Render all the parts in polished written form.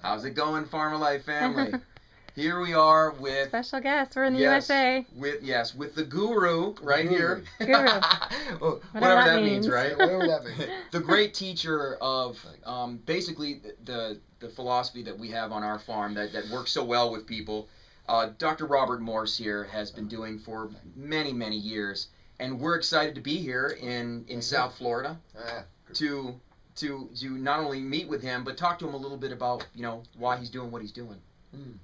How's it going, Farmer Life family? Here we are with special guest. We're in the USA. With the guru right here. Guru. Whatever that means, right? Whatever that means. The great teacher of basically the philosophy that we have on our farm that works so well with people. Dr. Robert Morse here has been doing for many, many years, and we're excited to be here in South Florida to not only meet with him but talk to him a little bit about why he's doing what he's doing.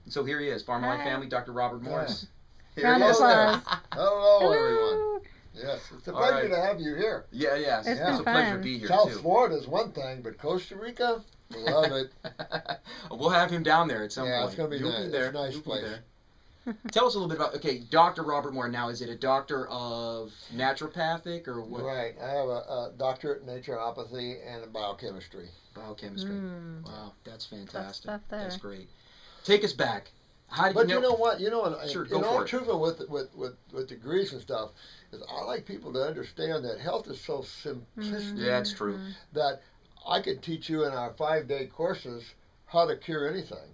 So here he is, Farmer Life family, Dr. Robert Morse. Here he is. Hello, everyone. Yes, it's a pleasure to have you here. Yes, it's a pleasure to be here South too. Florida is one thing, but Costa Rica, we love it. We'll have him down there at some point. Yeah, it's going to be nice. Be there. It's a nice place. Tell us a little bit about, Dr. Robert Moore. Now, is it a doctor of naturopathic or what? Right. I have a doctorate in naturopathy and biochemistry. Biochemistry. Wow, that's fantastic. That's great. Take us back. How did but you know? You know what? Sure, in all truth with degrees and stuff, is I like people to understand that health is so simplistic. Yeah, that's true. That I could teach you in our 5-day courses how to cure anything.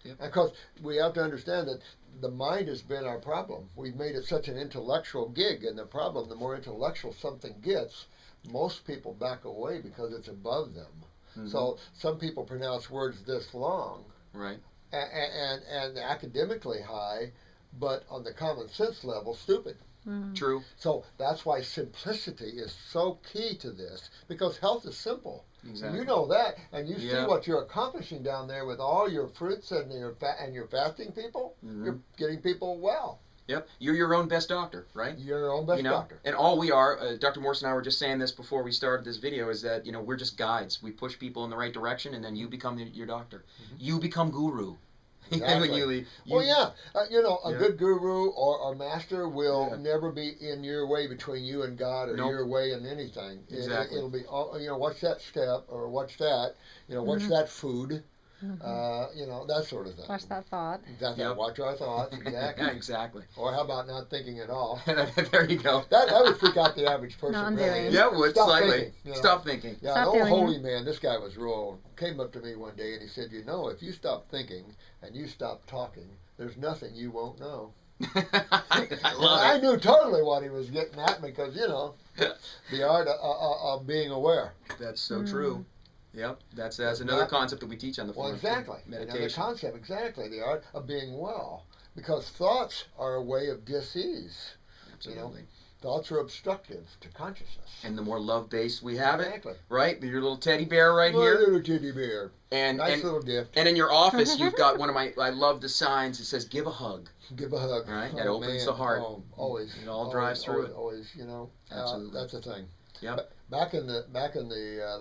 Yep. Because we have to understand that the mind has been our problem. We've made it such an intellectual gig, and the more intellectual something gets, most people back away because it's above them. So some people pronounce words this long. Right. And academically high, but on the common sense level, stupid. True. So that's why simplicity is so key to this, because health is simple. Exactly. You know that, and you see what you're accomplishing down there with all your fruits and your fasting people. You're getting people well. Yep, you're your own best doctor, right? You're your own best doctor. And all we are, Dr. Morse and I were just saying this before we started this video, is that we're just guides. We push people in the right direction, and then you become your doctor. You become guru. Exactly. When you leave. A good guru or master will never be in your way between you and God or your way in anything. Exactly. It'll be, watch that step or watch that, watch that food. That sort of thing. Watch that thought. Exactly. Watch our thoughts. Exactly. Yeah, exactly. Or how about not thinking at all? There you go. That would freak out the average person. Non-doing. Yeah, it would. Stop slightly. Thinking, Stop thinking. Yeah, Stop an old doing holy it. man, this guy was real, came up to me one day and he said, if you stop thinking and you stop talking, there's nothing you won't know. I knew totally what he was getting at because, the art of being aware. That's so true. Yep, that's another concept that we teach on the farm. Well, exactly. Meditation. Another concept, exactly. The art of being well. Because thoughts are a way of dis-ease. Absolutely. Thoughts are obstructive to consciousness. And the more love-based we have it, Exactly. right? Your little teddy bear right My here. little teddy bear. Nice little gift. And in your office, you've got one of I love the signs. It says, give a hug. Give a hug. Right? That opens the heart. Oh, always. It all drives through it. Always, Absolutely. That's the thing. Yep. Back in the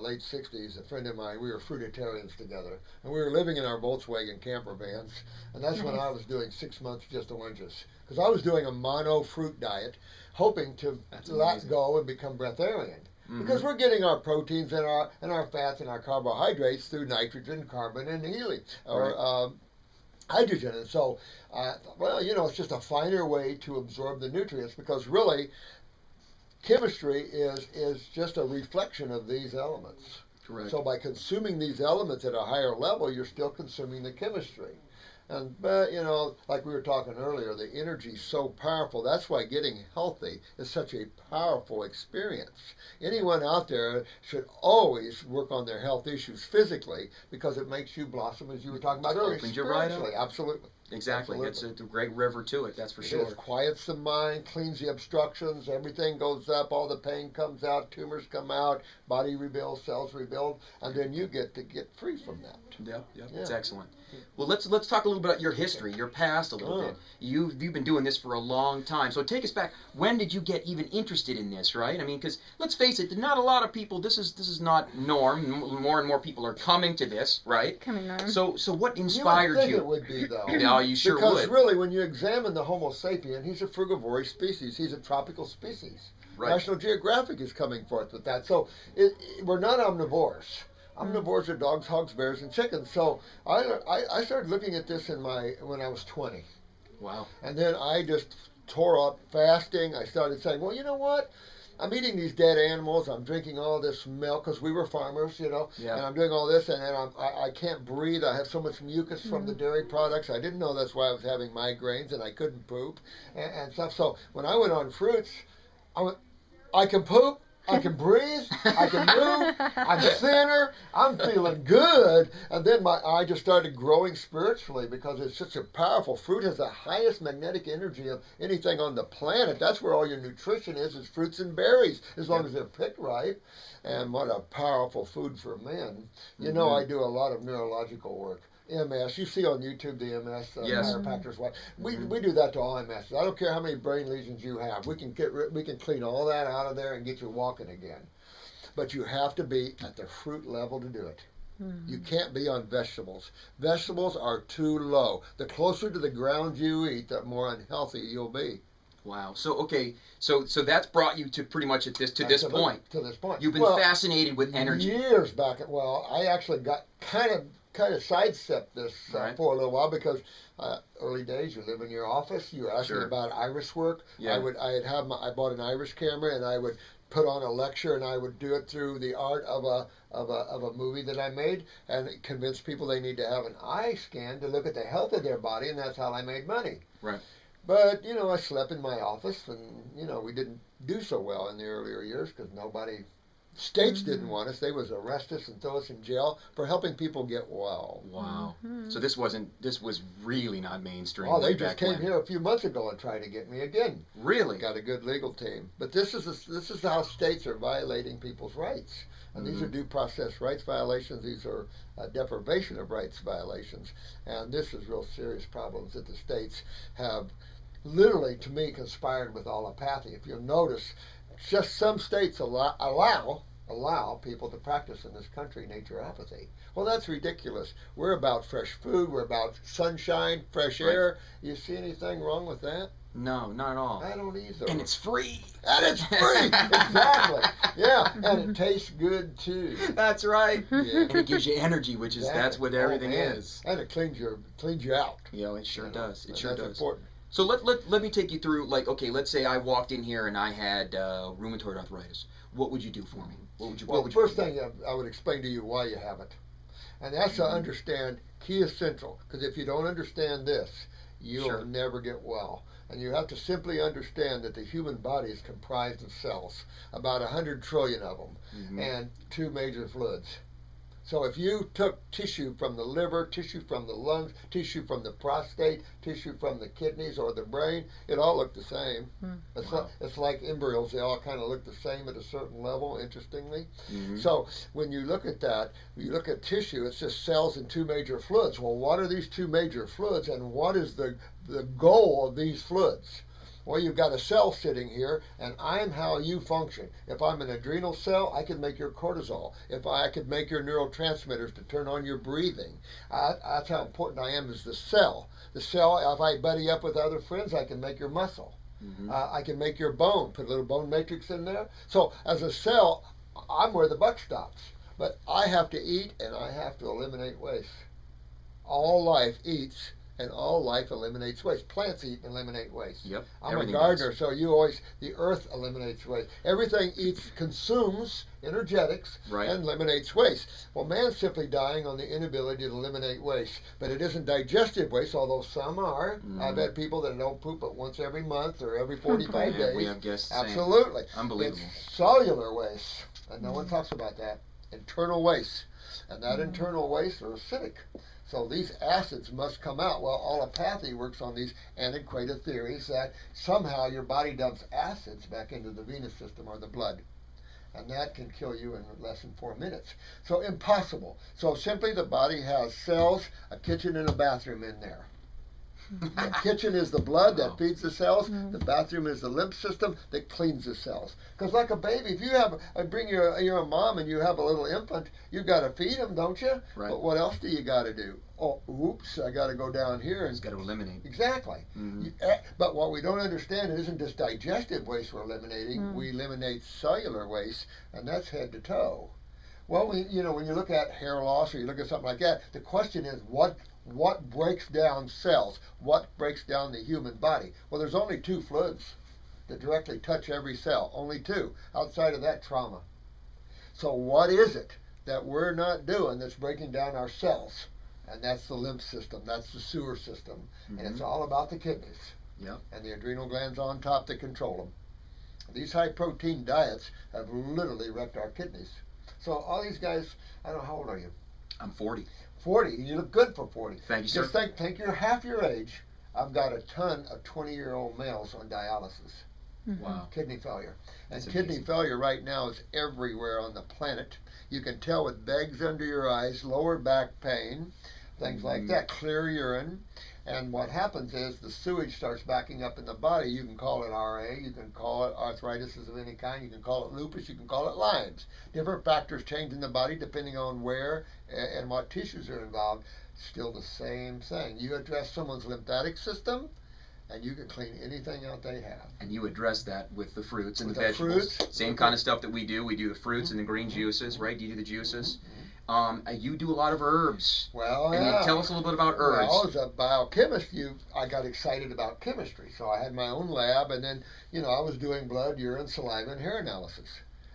late 60s, a friend of mine, we were fruitarians together, and we were living in our Volkswagen camper vans, and that's when I was doing 6 months just oranges, because I was doing a mono fruit diet, hoping to let go and become breatharian, because we're getting our proteins and our fats and our carbohydrates through nitrogen, carbon, and helium, or hydrogen, and so it's just a finer way to absorb the nutrients, because really, chemistry is just a reflection of these elements. Correct. So by consuming these elements at a higher level, you're still consuming the chemistry. And, like we were talking earlier, the energy is so powerful. That's why getting healthy is such a powerful experience. Anyone out there should always work on their health issues physically, because it makes you blossom, as you were talking about earlier. Opens you right up. Absolutely. Exactly. Absolutely. It's a great river to it, that's for sure. It quiets the mind, cleans the obstructions, everything goes up, all the pain comes out, tumors come out, body rebuilds, cells rebuild, and then you get free from that. Yep. It's excellent. Well, let's talk a little bit about your history, your past a little bit. You've been doing this for a long time. So take us back. When did you get even interested in this, right? I mean, because let's face it, not a lot of people, this is not norm. More and more people are coming to this, right? Coming norm. So what inspired you? You? It would be, though. No, you sure because would. Because really, when you examine the Homo sapien, he's a frugivorous species. He's a tropical species. Right. National Geographic is coming forth with that. So we're not omnivores. Omnivores are dogs, hogs, bears, and chickens. So I started looking at this when I was 20. Wow. And then I just tore up fasting. I started saying, well, you know what? I'm eating these dead animals. I'm drinking all this milk because we were farmers, you know, Yeah. and I'm doing all this, and I can't breathe. I have so much mucus from the dairy products. I didn't know that's why I was having migraines, and I couldn't poop and stuff. So when I went on fruits, I can poop, I can breathe, I can move, I'm thinner, I'm feeling good. And then I just started growing spiritually because it's such a powerful fruit. Has the highest magnetic energy of anything on the planet. That's where all your nutrition is fruits and berries, as long as they're picked right. And what a powerful food for men. You know, I do a lot of neurological work. MS, you see on YouTube the MS chiropractors. We do that to all MS. I don't care how many brain lesions you have. We can clean all that out of there and get you walking again. But you have to be at the fruit level to do it. You can't be on vegetables. Vegetables are too low. The closer to the ground you eat, the more unhealthy you'll be. Wow. So okay. So that's brought you to pretty much this point. To this point. You've been fascinated with energy. Years back. Well, I actually got kind of sidestepped this for a little while because early days you live in your office. You were asking about iris work. Yeah. I bought an iris camera and I would put on a lecture and I would do it through the art of a movie that I made and convince people they need to have an eye scan to look at the health of their body, and that's how I made money. Right. But, you know, I slept in my office and, you know, we didn't do so well in the earlier years because states didn't want us. They was arrest us and throw us in jail for helping people get well. Wow. So this was really not mainstream. Oh, they just came here a few months ago and tried to get me again. Really? Got a good legal team. But this is how states are violating people's rights. And these are due process rights violations. These are deprivation of rights violations. And this is real serious problems that the states have literally, to me, conspired with allopathy. If you'll notice, just some states allow people to practice in this country naturopathy. Well, that's ridiculous. We're about fresh food. We're about sunshine, fresh air. You see anything wrong with that? No, not at all. I don't either. And it's free. And it's free. Exactly. Yeah, and it tastes good too. That's right. Yeah. And it gives you energy, which is that's what everything is. And it cleans you out. You know, it sure does. It sure does. That's important. So let me take you through, like, okay, let's say I walked in here and I had rheumatoid arthritis. What would you do for me? First thing I would explain to you why you have it. And that's to understand key essential. Because if you don't understand this, you'll never get well. And you have to simply understand that the human body is comprised of cells, about 100 trillion of them, and two major fluids. So if you took tissue from the liver, tissue from the lungs, tissue from the prostate, tissue from the kidneys or the brain, it all looked the same. It's like embryos. They all kind of look the same at a certain level, interestingly. So when you look at that, you look at tissue, it's just cells and two major fluids. Well, what are these two major fluids, and what is the goal of these fluids? Well, you've got a cell sitting here, and I'm how you function. If I'm an adrenal cell, I can make your cortisol. If I could make your neurotransmitters to turn on your breathing. That's how important I am as the cell. The cell, if I buddy up with other friends, I can make your muscle. I can make your bone, put a little bone matrix in there. So as a cell, I'm where the buck stops. But I have to eat, and I have to eliminate waste. All life eats, and all life eliminates waste. Plants eat and eliminate waste. Yep. I'm a gardener, so the earth eliminates waste. Everything consumes energetics and eliminates waste. Well, man's simply dying on the inability to eliminate waste. But it isn't digestive waste, although some are. I've had people that don't poop but once every month or every 45 days. We have guests. Absolutely. Unbelievable. It's cellular waste, and no one talks about that. Internal waste. And that internal waste are acidic. So these acids must come out. Well, allopathy works on these antiquated theories that somehow your body dumps acids back into the venous system or the blood. And that can kill you in less than 4 minutes. So impossible. So simply the body has cells, a kitchen, and a bathroom in there. The kitchen is the blood that feeds the cells. The bathroom is the lymph system that cleans the cells. Because like a baby, if you you're a mom and you have a little infant, you got to feed them, don't you? Right. But what else do you got to do? Oh, oops, I got to go down here and got to eliminate. Exactly. But what we don't understand, it isn't just digestive waste we're eliminating. We eliminate cellular waste, and that's head to toe. Well, when you look at hair loss or you look at something like that, the question is what breaks down cells? What breaks down the human body? Well, there's only two fluids. that directly touch every cell. Only 2. Outside of that, trauma. So what is it that we're not doing that's breaking down our cells? And that's the lymph system. That's the sewer system. And it's all about the kidneys. Yep. And the adrenal glands on top that control them. These high protein diets have literally wrecked our kidneys. So all these guys, I don't know, how old are you? I'm 40. 40. You look good for 40. Thank you, sir. Just think you're half your age. I've got a ton of 20-year-old males on dialysis. Wow. Kidney failure. And That's kidney amazing. failure right now is everywhere on the planet. You can tell with bags under your eyes, lower back pain, things like that, clear urine. And what happens is the sewage starts backing up in the body. You can call it RA, you can call it arthritis of any kind, you can call it lupus, you can call it Lyme's. Different factors change in the body depending on where and what tissues are involved. Still the same thing. You address someone's lymphatic system, and you can clean anything out they have. And you address that with the fruits and With the the vegetables. fruits. Same kind of stuff that we do. We do the fruits and the green juices, right? You do the juices. You do a lot of herbs. Well, And yeah. tell us a little bit about herbs. Well, as a biochemist, I got excited about chemistry. So I had my own lab, and then, I was doing blood, urine, saliva, and hair analysis.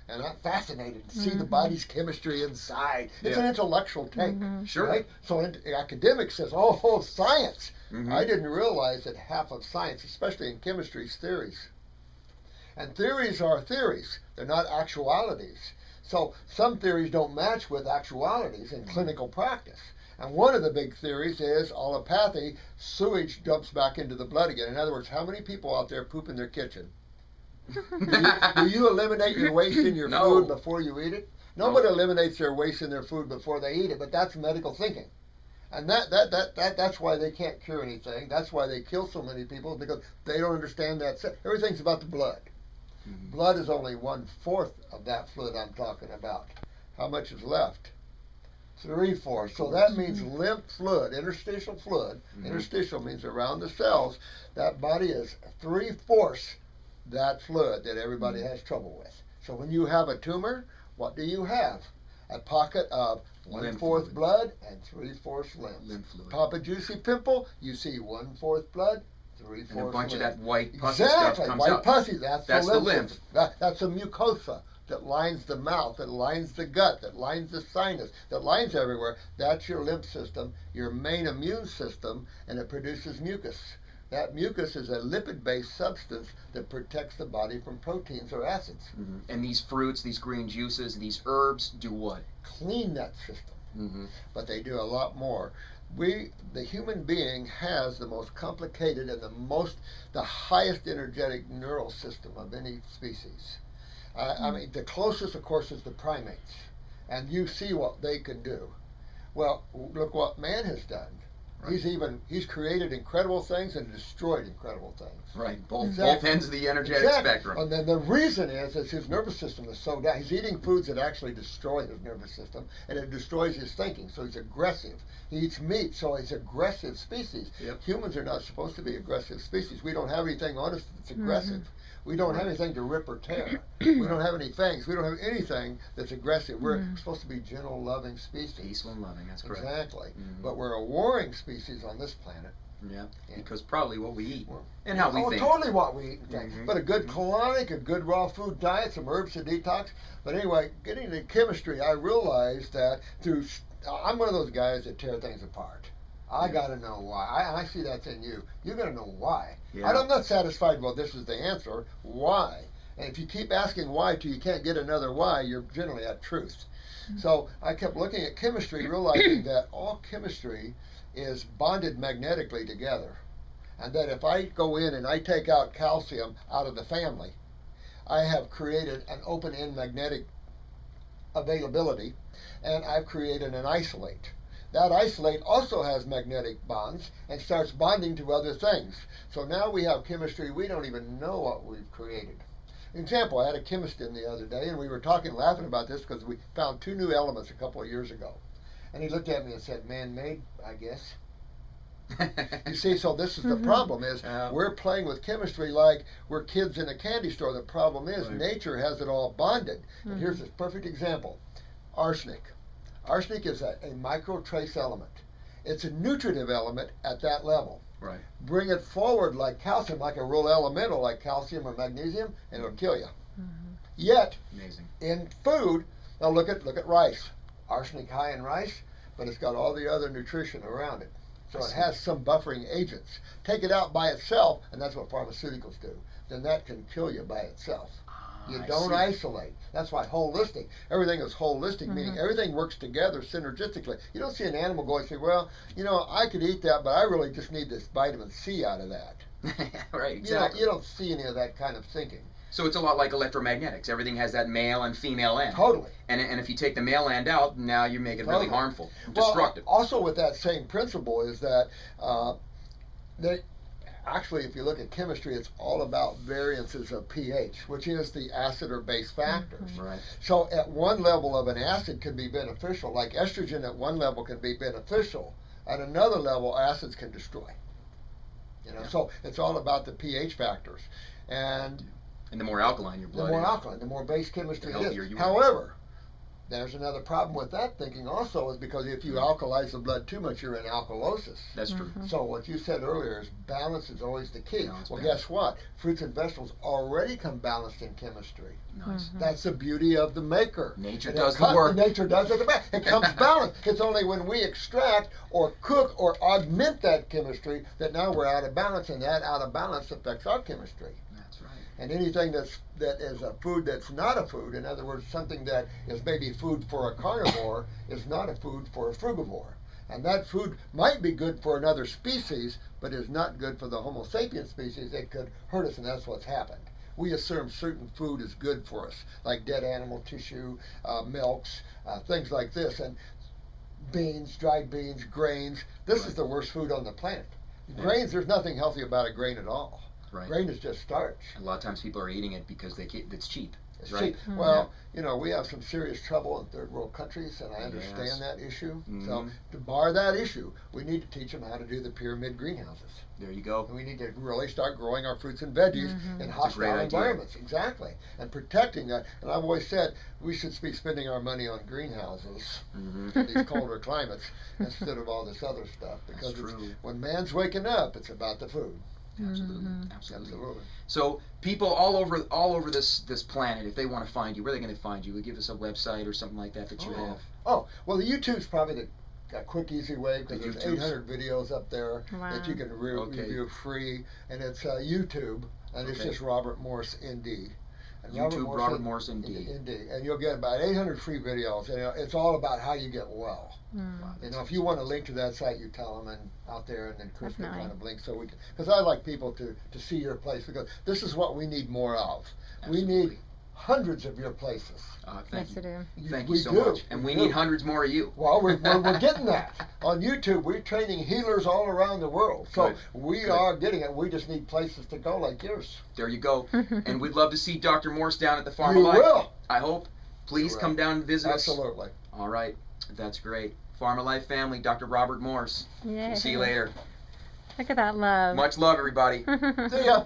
And I'm fascinated to see the body's chemistry inside. It's an intellectual take, Sure. right? So academics says, oh, science. Mhm. I didn't realize that half of science, especially in chemistry, is theories. And theories are theories. They're not actualities. So some theories don't match with actualities in clinical practice. And one of the big theories is allopathy, sewage dumps back into the blood again. In other words, how many people out there poop in their kitchen? Do you eliminate your waste in your No. food before you eat it? Nobody eliminates their waste in their food before they eat it, but that's medical thinking. And that's why they can't cure anything. That's why they kill so many people, because they don't understand that. Everything's about the blood. Blood is only 1/4 of that fluid I'm talking about. How much is left? 3/4. So that means lymph fluid, interstitial fluid. Interstitial means around the cells. That body is 3/4 that fluid that everybody has trouble with. So when you have a tumor, what do you have? A pocket of 1/4 blood and 3/4 lymph fluid. Pop a juicy pimple, you see 1/4 blood, 3/4 And a bunch of lymph. that white pussy Exactly, stuff comes white out. pussy. That's the the lymph. system. That's a mucosa that lines the mouth, that lines the gut, that lines the sinus, that lines everywhere. That's your lymph system, your main immune system, and it produces mucus. That mucus is a lipid-based substance that protects the body from proteins or acids. And these fruits, these green juices, these herbs do what? Clean that system. But they do a lot more. The human being has the most complicated and the highest energetic neural system of any species. I mean, the closest, of course, is the primates. And you see what they can do. Well, look what man has done. Right. He's created incredible things and destroyed incredible things. Right, both ends of the energetic spectrum. And then the reason is his nervous system is so down. He's eating foods that actually destroy his nervous system, and it destroys his thinking. So he's aggressive. He eats meat, so he's aggressive species. Humans are not supposed to be aggressive species. We don't have anything on us that's aggressive. We don't have anything to rip or tear. We don't have any fangs. We don't have anything that's aggressive. We're supposed to be gentle, loving species. Peaceful and loving, that's correct. Exactly. But we're a warring species on this planet. Yeah, because probably what we eat and how we think. Totally what we eat. But a good colonic, a good raw food diet, some herbs to detox. But anyway, getting into chemistry, I realized that I'm one of those guys that tear things apart. I got to know why. I see that's in you. You got to know why. I'm not satisfied, well, this is the answer. Why? And if you keep asking why till you can't get another why, you're generally at truth. So I kept looking at chemistry, realizing that all chemistry is bonded magnetically together. And that if I go in and I take out calcium out of the family, I have created an open-end magnetic availability, and I've created an isolate. That isolate also has magnetic bonds and starts bonding to other things. So now we have chemistry, we don't even know what we've created. Example, I had a chemist in the other day, and we were talking, laughing about this because we found 2 new elements a couple of years ago. And he looked at me and said, man-made, I guess. You see, so this is the problem, is we're playing with chemistry like we're kids in a candy store. The problem is nature has it all bonded. And here's a perfect example. Arsenic. Arsenic is a micro trace element. it's a nutritive element at that level. Right. Bring it forward like calcium, like a real elemental like calcium or magnesium, and it'll kill you. Mm-hmm. Yet, Amazing. in food, now look at rice. Arsenic high in rice, but it's got all the other nutrition around it. So it has some buffering agents. Take it out by itself, and that's what pharmaceuticals do. Then that can kill you by itself. You don't isolate. That's why holistic. Everything is holistic, meaning everything works together synergistically. You don't see an animal going, say, well, you know, I could eat that, but I really just need this vitamin C out of that. Right, exactly. You don't see any of that kind of thinking. So it's a lot like electromagnetics. Everything has that male and female end. Totally. And if you take the male end out, now you make it really harmful, destructive. Well, also with that same principle is that actually, if you look at chemistry, it's all about variances of pH, which is the acid or base factors. Right. So at one level of an acid can be beneficial, like estrogen at one level can be beneficial. At another level, acids can destroy. You know, so it's all about the pH factors. And the more alkaline your blood is. The more alkaline, the more base chemistry the it healthier is. you are. However, there's another problem with that thinking also, is because if you alkalize the blood too much, you're in alkalosis. That's true. So what you said earlier is balance is always the key. Balance. Guess what? Fruits and vegetables already come balanced in chemistry. Nice. That's the beauty of the maker. Nature does the work. Nature does it the best. It comes balanced. It's only when we extract or cook or augment that chemistry that now we're out of balance, and that out of balance affects our chemistry. That's right. And anything that is a food that's not a food, in other words, something that is maybe food for a carnivore, is not a food for a frugivore. And that food might be good for another species, but is not good for the Homo sapiens species. It could hurt us, and that's what's happened. We assume certain food is good for us, like dead animal tissue, milks, things like this, and beans, dried beans, grains. This is the worst food on the planet. Grains, there's nothing healthy about a grain at all. Right. Grain is just starch. A lot of times people are eating it because it's cheap. It's right? cheap. Well, you know, we have some serious trouble in third world countries, and I understand that issue. So to bar that issue, we need to teach them how to do the pyramid greenhouses. There you go. And we need to really start growing our fruits and veggies in hostile environments. Exactly. And protecting that. And I've always said we should be spending our money on greenhouses in these colder climates instead of all this other stuff. Because when man's waking up, it's about the food. Absolutely. Absolutely. So people all over this planet, if they want to find you, where are they going to find you? Will give us a website or something like that you have? Oh, well, the YouTube's probably a quick, easy way, because there's 800 videos up there that you can review free, and it's YouTube, and it's just Robert Morse, ND. And YouTube, Robert Morse, ND. And you'll get about 800 free videos, and it's all about how you get well. You know, if you want to link to that site, you tell them, and out there, and then Chris can kind of link, so we can, because I like people to see your place, because this is what we need more of. We need hundreds of your places. Yes, we do. Thank you so much. And we need hundreds more of you. Well, we're getting that. On YouTube, we're training healers all around the world. So we are getting it. We just need places to go like yours. There you go. And we'd love to see Dr. Morse down at the Farm of Life. Will. I hope. Please come down and visit us. Absolutely. All right. That's great. Farm of Life family, Dr. Robert Morse. Yay. We'll see you later. Look at that love. Much love, everybody. See ya.